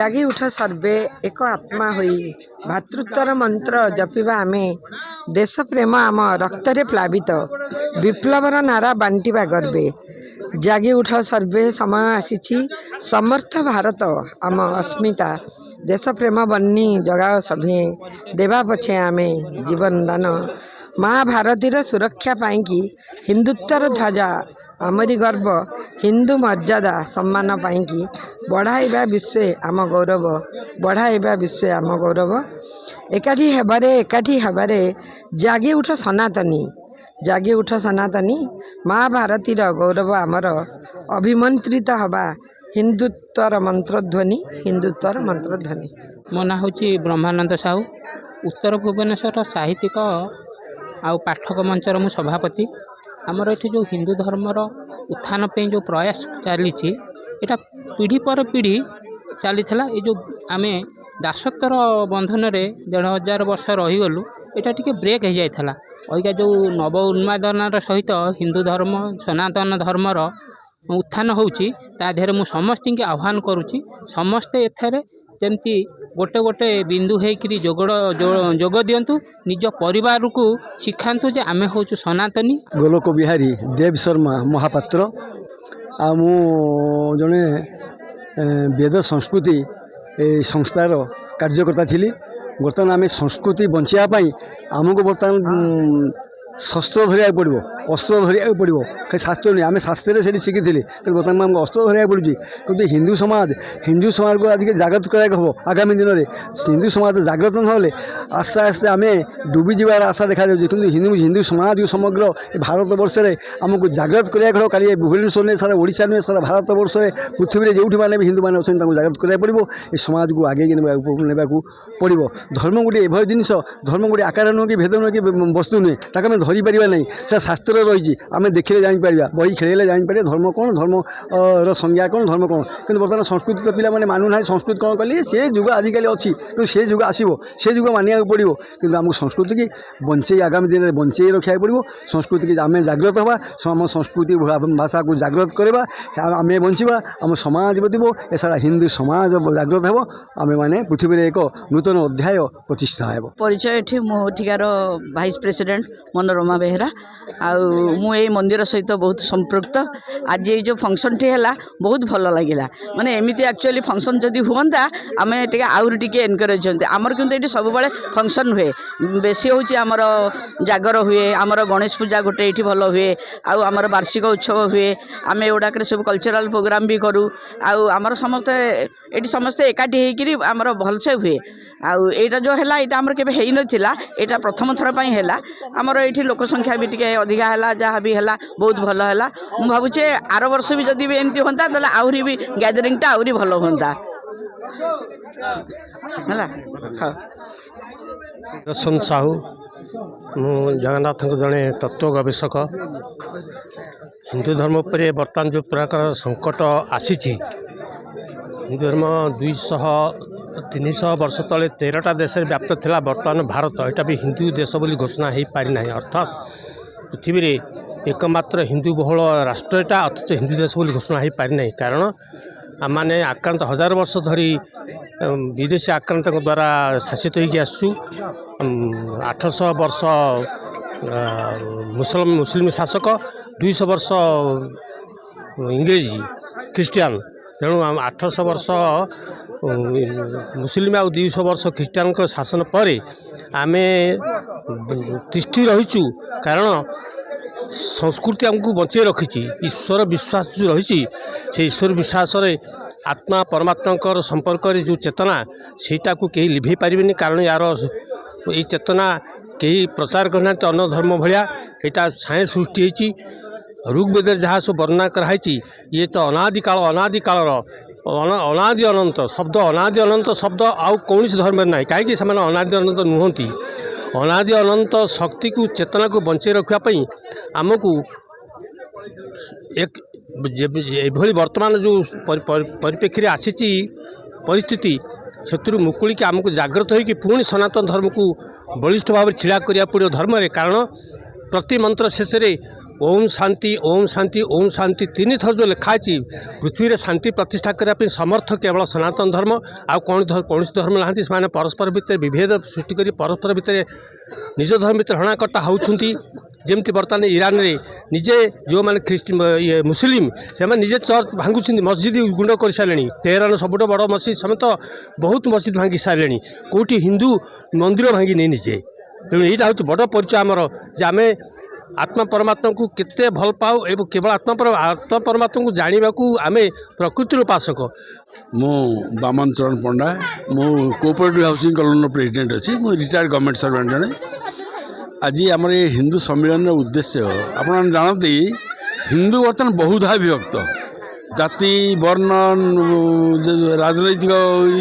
जागी उठ सर्वे एक आत्मा होई भातृत्वर मंत्र जपिबा आमे देश प्रेम आम रक्तरे प्लावित विप्लवर नारा बांटिबा गर्वे जागी उठ सर्वे समय आसीछि समर्थ भारत आम अस्मिता देश प्रेम बन्नी जगाओ सभे देवा पछे आमे जीवन दान माँ भारतीर सुरक्षा पाई हिंदुत्वर ध्वजा आमरी गर्व हिंदू मर्यादा सम्मान पाई बढ़ाइबा विश्व आम गौरव बढ़ाइबा विश्व आम गौरव एकाठी हेबारे जागी उठ सनातनी जागी उठ सनातनी माँ भारतीर गौरव आमर अभिमंत्रित हवा हिंदुत्वर मंत्रध्वनि मो ना हूँ ब्रह्मानंद साहू उत्तर भुवनेश्वर साहित्यिक आउ पाठक मंचर मु सभापति आमर ये जो हिंदू धर्मर उत्थान पे जो प्रयास चली यहाँ पीढ़ी पर पीढ़ी चली ये जो आम दासत्वर बंधन रे 1500 वर्ष रहीगलु यहाँ टी ब्रेक हो जाता अगर जो नव उन्मादनार सहित हिंदू धर्म सनातन धर्मर उत्थान होची ता देहरे मु समस्त के आह्वान करुच्ची समस्ते एथरे जमती गोटे गोटे बिंदु होकर जोग दिंतु निज परिवार को शिखातु जे आमे हूँ सनातनी। गोलोक बिहारी देव शर्मा महापात्र आ मु जड़े वेद संस्कृति संस्थार कार्यकर्ता थी। बर्तमान आम संस्कृति बचाई आमको बर्तमान शस्त्र धरिया पड़ो अस्त्र धरिया पड़ो कहीं शास्त्र नहीं आम शास्त्र से शिखी बर्तमान आमको अस्त्र धरिया पड़ी कि हिंदू समाज को आज जागृत कराया हम आगामी दिन में हिंदू समाज जागृत ना आस्ते आस्ते आम डूबी जबार आशा देखा कि हिंदू समाज समग्र भारत वर्ष में आमको जागृत कराया कल भुवनेश्वर में सारा ओडिशा में सारा भारत वर्ष में पृथ्वी में जो मैंने हिंदू मैंने अच्छे जागृत कराया पड़ो ये समाज को आगे ने पड़ो धर्म गोटे एभली जिनस धर्म गोटे आकार नुह कि भेद नुह कि वस्तु नुहे ताक आम धरी पार नहीं से शास्त्र रही आम देखिले जापर बही खेल जापर धर्म कौन धर्म संज्ञा कौन धर्म कौन कि बर्तमान संस्कृति तो पिला मानू ना संस्कृति कौन कले से जुग आजिकल अच्छी कि से जुग आसो से जुग मानिया पड़ो कि आम संस्कृति की बंचे आगामी दिन में बंचे रखा पड़ो संस्कृति की आम जागृत हवा आम संस्कृति भाषा को जागृत करवा आम बंचा आम समाज बदब ए सारा हिंदू समाज जागृत हो आम मैंने पृथ्वी में एक नूतन अध्याय प्रतिष्ठा हो। परिचय ये मुठिकार भाइस प्रेसिडेंट मनोरमा बेहरा आई मंदिर सहित बहुत संपृक्त आज ये जो फंक्शन टी है बहुत भल लगे माने एमती एक्चुअली फंक्शन जदि हुआ आम आउरी टी एनकरेज होते आमर कि ये सब फंक्शन हुए बेसी हूँ आमर जागर हुए आमर गणेश पूजा गोटे ये भल हुए आमर वार्षिक उत्सव हुए आम एगुड़ाक सब कल्चरल प्रोग्राम भी करूँ आमर समस्ते ये समस्ते एकाठी होकर भलसे हुए आईटा जो है यहाँ आमर के यहाँ प्रथम थर पर है आमर ये लोक संख्या भी टी अधिका है जहाँ भी है बहुत भल है मुझे भावुचे आर वर्ष भी जदि भी एमती होता तो आहरी भी गैदरिंगटा आहरी भल होता है। दर्शन साहू मु जगन्नाथ जड़े तत्व गवेषक हिंदू धर्म पर बर्तमान जो प्रकार संकट आसी हिंदू धर्म 200-300 वर्ष तले 13टा देश व्याप्त थिला बर्तमान भारत यहाँ भी हिंदू देश बोली घोषणा हो पारि ना अर्थात पृथ्वी में एकमात्र हिंदू बहुल राष्ट्र यहाँ अथच हिंदू देश बोली घोषणा हो पारि ना कारण आम मैंने आक्रांत 1000 वर्ष धरी विदेशी आक्रांत द्वारा शासित होगी आसु 800 वर्ष मुस्लिम शासक 200 वर्ष इंग्रेजी ख्रीष्टियान तेणु 800 वर्ष मुस्लिम आ 200 वर्ष ख्रीष्टियान शासन पर आम तिष्ठि रहीचु कारण संस्कृति आमको बचे रखी ईश्वर विश्वास जो रही से ईश्वर विश्वास आत्मा परमात्मा संपर्क जो चेतना सेटा को कहीं लिभे पारे कारण यार ये चेतना कहीं प्रचार करना अन्न धर्म भाया यहाँ छाए सृष्टि होती ऋग्वेद जहाँ सब वर्णना कराई ये तो अनादि कालर अनादि अनंत शब्द अनादि अनंत शब्द आउ कौन धर्म ना कहीं अनादि अनंत नुहति अनादि अनंत शक्ति को चेतना को बंचे रखापी आमको एक एभली वर्तमान जो परिप्रेक्षी आसी परिस्थिति से मुकुलिकी आमको जागृत होगी पुणी सनातन धर्म को बलिष्ठ भाव छिड़ा करा पड़ो धर्म कारण प्रति मंत्र शेष ओम शांति ओम शांति ओम शांति तीन थर जो लिखाई पृथ्वी रे शांति प्रतिष्ठा करने समर्थ केवल सनातन धर्म आउ कौन धर्म ना से परस्पर भितर विभेद सृष्टि कर परस्पर भितर निज धर्म भितर हणाकटा होती जमती बर्तमान ईरान रे निजे जो मैंने ये मुस्लिम से निजे चर्च भांगुं मस्जिद गुंड कर सारे तेहरान सबुठ बड़ मस्जिद समेत बहुत मस्जिद भांगी सारे कौटी हिंदू मंदिर भांगी नहीं निजे तेणु यहाँ हूँ बड़ परिचय आमर जे आम आत्मा परमात्मा को केते भल पाऊ एवं केवल आत्मा परमात्मा को जानवा को आम प्रकृतिर उपासक मु बामन चरण पंडा मु कोऑपरेटिव हाउसिंग कॉलोनी प्रेसिडेंट अच्छी मु रिटायर्ड गवर्नमेंट सर्वेंट जड़े आज आम ये हिंदू सम्मेलन उद्देश्य आप जानते हिंदू बर्तमान बहुधा विभक्त जाति वर्ण राजनैतिक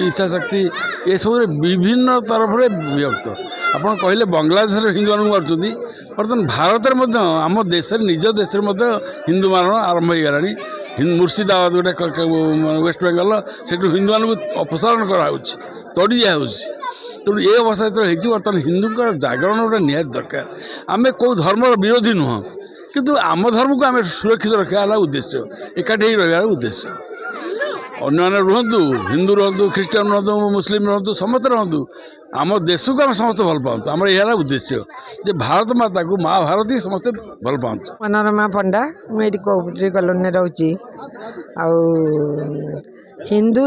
इच्छा शक्ति ये सब विभिन्न तरफ विभक्त आप कहले बांग्लादेश हिंदू मान मार्च बर्तमान भारत आम देश निज देश हिंदू मारण आरंभ हो गला मुर्शिदाबाद गोटे वेस्ट बेंगल से हिंदू मान अपसारण कराऊँ तड़ी दिया तेणु ये अवस्था जो बर्तमान हिंदू जागरण गोटे निहाती दरकार आम कौ धर्म विरोधी नुह किंतु आम धर्म को आम सुरक्षित रखा उद्देश्य एकाठी रहा उद्देश्य अन्य रुहतु हिंदू रुहतु ख्रीष्टान रुहतु मुस्लिम रुहतु समस्त रुहतु आम देश को आम समस्त भल पाऊँ आम यह उद्देश्य जे भारत माता को माँ भारत ही समस्त भल पाऊँ। मनोरमा पंडा मुझे कोऑपरेटिव कॉलोनी रोची हिंदू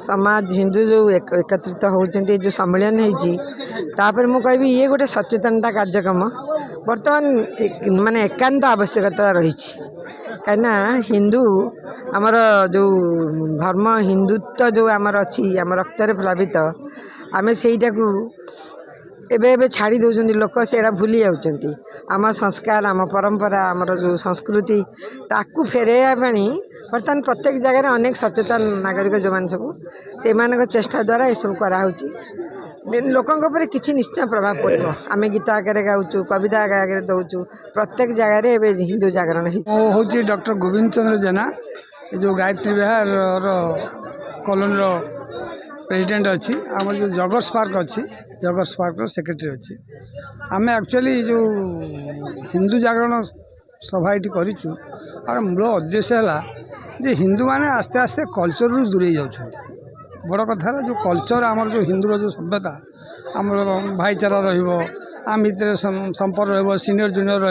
समाज हिंदू जो एकत्रित होती जो सम्मेलन होपर मुझे ये गोटे सचेतनता कार्यक्रम बर्तमान माने एकांत आवश्यकता रही कहीं हिंदू आमर जो धर्म हिंदुत्व जो आमर अच्छी आम रक्त प्लावित आम सेटा को एबे छाड़ी दौरान लोक से भूली जाऊँच आम संस्कार आम परंपरा आमर जो संस्कृति ताकू फेरैया बर्तमान प्रत्येक जगह अनेक सचेतन नागरिक जो मैंने सब से चेष्टा द्वारा ये सब कराऊँ लोकों किसी निश्चय प्रभाव पड़ो आम गीत आगे गाऊँ कविता आगे दौचु प्रत्येक जगह हिंदू जागरण हूँ डॉक्टर गोविंद चंद्र जेना जो गायत्री विहार कॉलोनी प्रेसिडेंट अच्छी आम जो जगर्स पार्क अच्छी जगर्स पार्क सेक्रेटरी अच्छी आम एक्चुअली जो हिंदू जागरण सभा ये करूँ और मूल उद्देश्य है जे हिंदू माने आस्ते आस्ते कल्चर रू दूरे जाऊँ बड़ कथा जो कल्चर आमर जो हिंदूर जो सभ्यता आम भाईचारा रम भितर संपर्क सीनियर जूनियर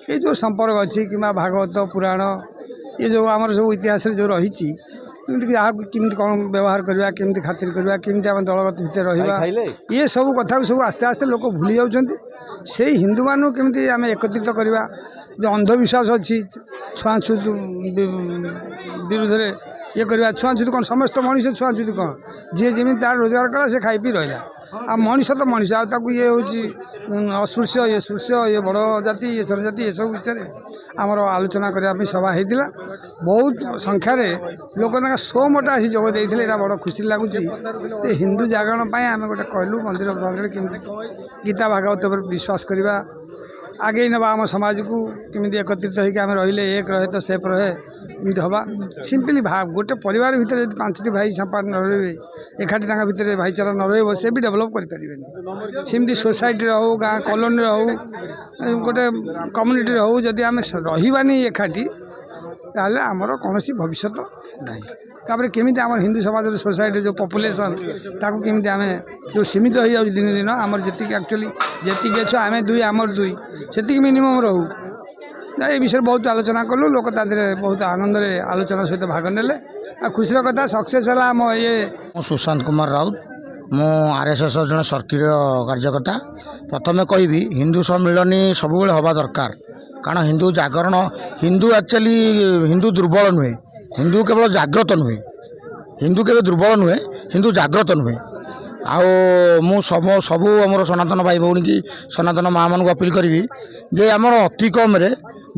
ये जो संपर्क अच्छी कि भागवत पुराण ये जो आमर सब इतिहास जो रही कमी कौन व्यवहार करवा केमती खातिर करवा केमती आम दलगत भितर रहा ये सब कथा सब आस्ते आस्ते लोक भूली जाऊँच से हिंदू मानू केमती आम एकत्रित करवा जो अंधविश्वास अच्छी छुआछूत विरुद्ध ये करवा छुआछूत कौन समस्त मनीष छुआछूत कौन जी जमी तार रोजगार कला से खाई पी रहा आ मनीष तो मनीष आपको ये हूँ अस्पृश्य ये स्पृश्य ये बड़ जाति ये जनजाति ये सब विषय आमर आलोचना करने सभा होता बहुत संख्यार लोक शो मोटा आसी जोग देते बड़ खुशी लगुच हिंदू जागरण आम गोटे कहलु मंदिर केमती गीता भागवत पर विश्वास करवा आगे नवा आम समाज को केमी एकत्रित होकर रहिले एक रहे तो सेफ रहे एमती हवा सिंपली भाव गोटे परिवार भितर यदि 5टी भाई संपाद न रहे एकाठी भितर भाईचारा न रही से भी डेभलप करें सेमती सोसाइटी हो गाँ कॉलोनी हो गोटे कम्युनिटी हो जदि आम रही एकाठी ताले आमर कौन भविष्य ना तापर केमी आम हिंदू समाज सोसाइटी जो पॉपुलेशन ताकू केमी आम जो सीमित हो जाए दिन दिन आमर जी एक्चुअली जी अच्छे आम दुई आमर दुई से मिनिमम रहू ये विषय बहुत आलोचना कलु लोक बहुत आनंद आलोचना सहित भाग नेले खुशी कथा सक्सेस है आम ये सुशांत कुमार राउत मु आरएसएस जड़े सर्किल कार्यकर्ता प्रथम कहि हिंदू सम्मिलन सब हवा दरकार कारण हिंदू जागरण हिंदू एक्चुअली हिंदू दुर्बल नुहे हिंदू केवल जाग्रत नुहे हिंदू केवल दुर्बल नुहे हिंदू जाग्रत नुहे आउ सबू आमर सनातन भाई भौणी की सनातन माँ मान अपील करी जे आमर अति कम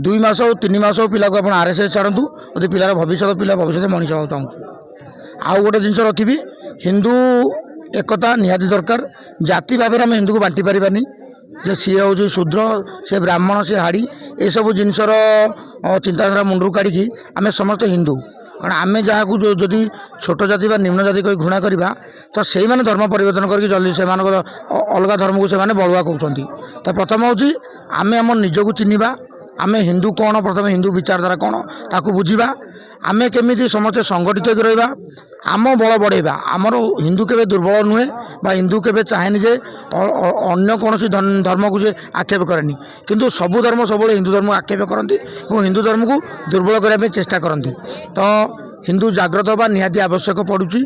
2 मास 3 मास पिला को आप आरएसएस छाड़ू यदि पिलार भविष्य पिला भविष्य मनीष हाँ चाहूँ आउ गोटे जिनस रखी हिंदू एकता निहाती दरकार जाति भाव में हिंदू को बांटी पारानी जे सी हूँ शूद्र से ब्राह्मण से हाड़ी ये सब जिनसर चिंताधारा मुंडू काढ़ी आम समस्त हिंदू कारण आम जहाँ को जदि छोट जाति निम्न जाति कही घृणा करवा तो से धर्म परिवर्तन करके जल्दी से अलग धर्म को से बलुआ कहते तो प्रथम हूँ आम आम निजक चिन्हवा आमे हिंदू कौन प्रथम हिंदू विचारधारा कौन ताकू बुझा आमे केमिति समस्ते संगठित होकर रहिबा आम बल बढ़ेबा आमर हिंदू केबे दुर्बल नुहे बा हिंदू केबे चाहेनि जे अन्य कौन धर्म को से आक्षेप करेनि किंतु सबु धर्म सब हिंदू धर्म आक्षेप करती और हिंदू धर्म को दुर्बल करने चेष्टा करती तो हिंदू जाग्रत होगा निहाती आवश्यक पड़ुछि।